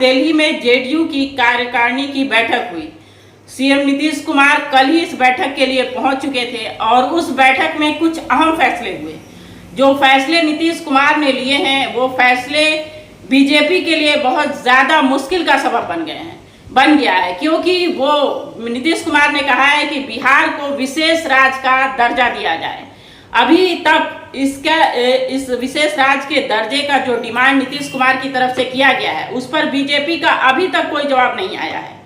दिल्ली में जेडीयू की कार्यकारिणी की बैठक हुई। सीएम नीतीश कुमार कल ही इस बैठक के लिए पहुंच चुके थे और उस बैठक में कुछ अहम फैसले हुए। जो फैसले नीतीश कुमार ने लिए हैं वो फैसले बीजेपी के लिए बहुत ज़्यादा मुश्किल का सबब बन गया है, क्योंकि वो नीतीश कुमार ने कहा है कि बिहार को विशेष राज्य का दर्जा दिया जाए। अभी तक इस विशेष राज्य के दर्जे का जो डिमांड नीतीश कुमार की तरफ से किया गया है उस पर बीजेपी का अभी तक कोई जवाब नहीं आया है।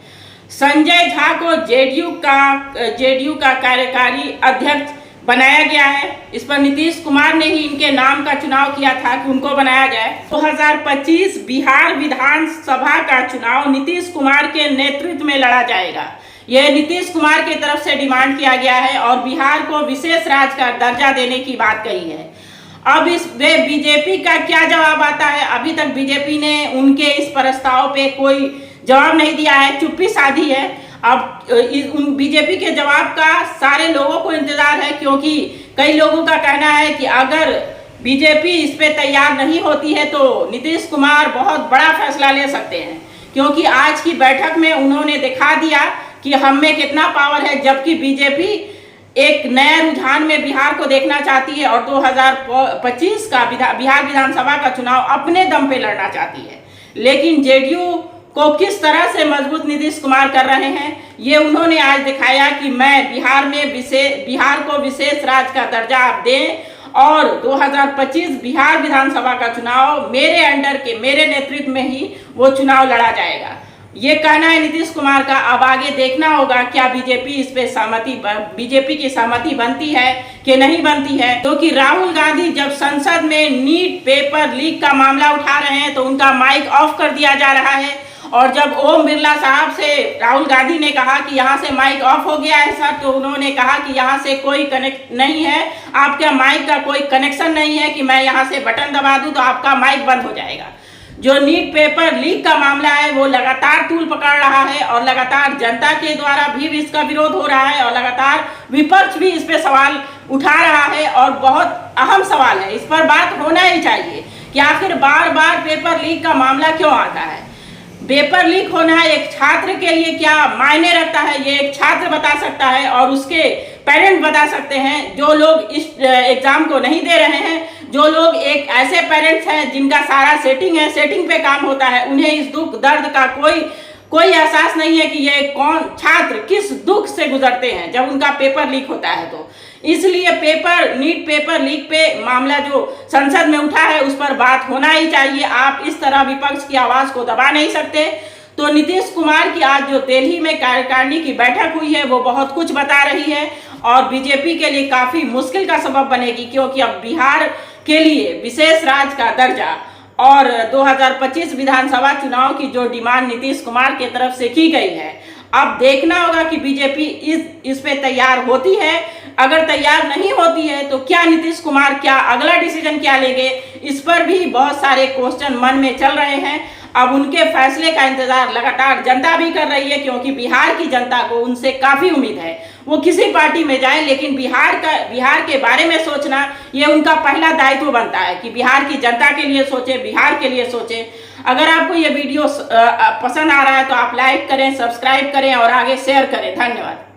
संजय झा को जेडीयू का कार्यकारी अध्यक्ष बनाया गया है। इस पर नीतीश कुमार ने ही इनके नाम का चुनाव किया था कि उनको बनाया जाए। 2025 बिहार विधानसभा का चुनाव नीतीश कुमार के नेतृत्व में लड़ा जाएगा। यह नीतीश कुमार की तरफ से डिमांड किया गया है और बिहार को विशेष राज्य का दर्जा देने की बात कही है। अब इस बीजेपी का क्या जवाब आता है? अभी तक बीजेपी ने उनके इस प्रस्ताव पे कोई जवाब नहीं दिया है, चुप्पी साधी है। अब बीजेपी के जवाब का सारे लोगों को इंतजार है, क्योंकि कई लोगों का कहना है कि अगर बीजेपी इस पे तैयार नहीं होती है तो नीतीश कुमार बहुत बड़ा फैसला ले सकते हैं, क्योंकि आज की बैठक में उन्होंने दिखा दिया कि हम में कितना पावर है। जबकि बीजेपी एक नए रुझान में बिहार को देखना चाहती है और 2025 का बिहार विधानसभा का चुनाव अपने दम पे लड़ना चाहती है। लेकिन जेडीयू को किस तरह से मजबूत नीतीश कुमार कर रहे हैं ये उन्होंने आज दिखाया कि मैं बिहार को विशेष राज्य का दर्जा आप दें और 2025 बिहार विधानसभा का चुनाव मेरे नेतृत्व में ही वो चुनाव लड़ा जाएगा। ये कहना है नीतीश कुमार का। अब आगे देखना होगा क्या बीजेपी की सहमति बनती है कि नहीं बनती है, क्योंकि राहुल गांधी जब संसद में नीट पेपर लीक का मामला उठा रहे हैं तो उनका माइक ऑफ कर दिया जा रहा है। और जब ओम बिरला साहब से राहुल गांधी ने कहा कि यहाँ से माइक ऑफ हो गया है सर, तो उन्होंने कहा कि यहाँ से कोई कनेक्ट नहीं है, आपका माइक का कोई कनेक्शन नहीं है कि मैं यहाँ से बटन दबा दूँ तो आपका माइक बंद हो जाएगा। जो नीट पेपर लीक का मामला है वो लगातार तूल पकड़ रहा है और लगातार जनता के द्वारा भी इसका विरोध हो रहा है और लगातार विपक्ष भी इस पे सवाल उठा रहा है और बहुत अहम सवाल है। इस पर बात होना ही चाहिए कि आखिर बार बार पेपर लीक का मामला क्यों आता है। पेपर लीक होना एक छात्र के लिए क्या मायने रखता है ये एक छात्र बता सकता है और उसके पेरेंट बता सकते हैं। जो लोग इस एग्जाम को नहीं दे रहे हैं, जो लोग एक ऐसे पेरेंट्स हैं जिनका सारा सेटिंग पे काम होता है, उन्हें इस दुख दर्द का कोई एहसास नहीं है कि ये कौन छात्र किस दुख से गुजरते हैं जब उनका पेपर लीक होता है। तो इसलिए नीट पेपर लीक पे मामला जो संसद में उठा है उस पर बात होना ही चाहिए। आप इस तरह विपक्ष की आवाज को दबा नहीं सकते। तो नीतीश कुमार की आज जो दिल्ली में कार्यकारिणी की बैठक हुई है वो बहुत कुछ बता रही है और बीजेपी के लिए काफी मुश्किल का सबब बनेगी, क्योंकि अब बिहार के लिए विशेष राज्य का दर्जा और 2025 विधानसभा चुनाव की जो डिमांड नीतीश कुमार की तरफ से की गई है, अब देखना होगा कि बीजेपी इस पे तैयार होती है। अगर तैयार नहीं होती है तो क्या नीतीश कुमार अगला डिसीजन क्या लेंगे, इस पर भी बहुत सारे क्वेश्चन मन में चल रहे हैं। अब उनके फैसले का इंतजार लगातार जनता भी कर रही है, क्योंकि बिहार की जनता को उनसे काफी उम्मीद है। वो किसी पार्टी में जाए लेकिन बिहार के बारे में सोचना ये उनका पहला दायित्व बनता है कि बिहार की जनता के लिए सोचे, बिहार के लिए सोचे। अगर आपको ये वीडियो पसंद आ रहा है तो आप लाइक करें, सब्सक्राइब करें और आगे शेयर करें। धन्यवाद।